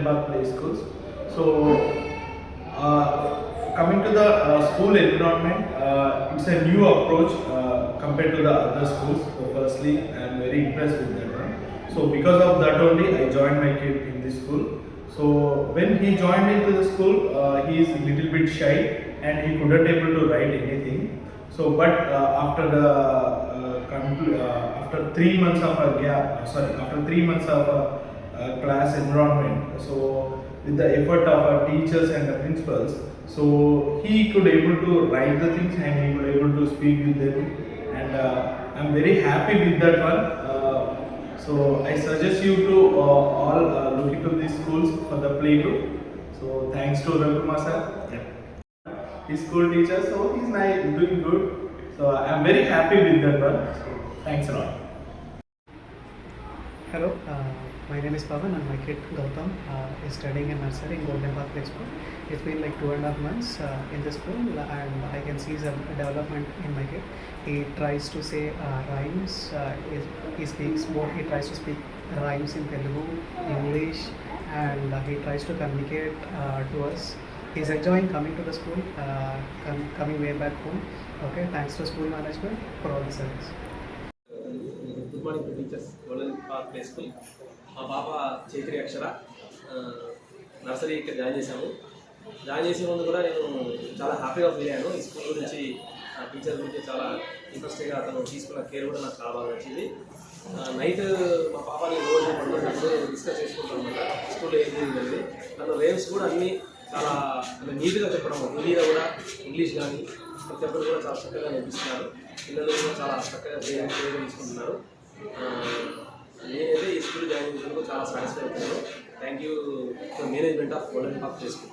Park Play Schools. So, coming to the school environment, it's a new approach compared to the other schools. So, firstly, I am very impressed with that one. So, because of that only, I joined my kid in this school. So, when he joined into the school, he is a little bit shy and he couldn't able to write anything. So, but after 3 months of a gap, after 3 months of a class environment, so with the effort of our teachers and the principals, so he could able to write the things and he could able to speak with them, and I'm very happy with that one. So I suggest you to all look into these schools for the play group. So thanks to Ravikumar sir. His school teacher, so he's nice, doing good. So I'm very happy with that one. So thanks a lot. Hello, my name is Pavan and my kid Gautam is studying in nursery in Golden Park Play School. It's been like 2.5 months in the school and I can see some development in my kid. He tries to say rhymes, he speaks both, he tries to speak rhymes in Telugu, English, and he tries to communicate to us. He's enjoying coming to the school, coming way back home. Okay, thanks to school management for all the service. Good morning teachers. Golden park play school. మా పాప చైత్రి అక్షర nursery ఇక్కడ join చేశాము. Join చేసే ముందు కూడా నేను చాలా హ్యాపీగా ఫీల్ అయ్యాను. ఈ స్కూల్ గురించి టీచర్ గురించి చాలా ఇంట్రెస్ట్గా అతను తీసుకున్న కేర్ కూడా నాకు చాలా బాగా నచ్చింది. నైట్ మా పాపని రోజు పడుకున్నప్పుడు డిస్కస్ చేసుకుంటాం అనమాట. స్కూల్లో ఏం జరిగింది నన్ను రేమ్స్ కూడా అన్నీ చాలా నీట్గా చెప్పడం, హిందీలో కూడా ఇంగ్లీష్ కానీ ప్రతి ఒక్కరు కూడా చాలా చక్కగా నేర్పిస్తున్నారు. పిల్లలు కూడా చాలా చక్కగా ప్రేరణ తీసుకుంటున్నారు. నేనైతే ఈ స్కూల్ జాయిన్ చేసినందుకు చాలా సాటిస్ఫై అవుతున్నాను. Thank you to management of golden park play school.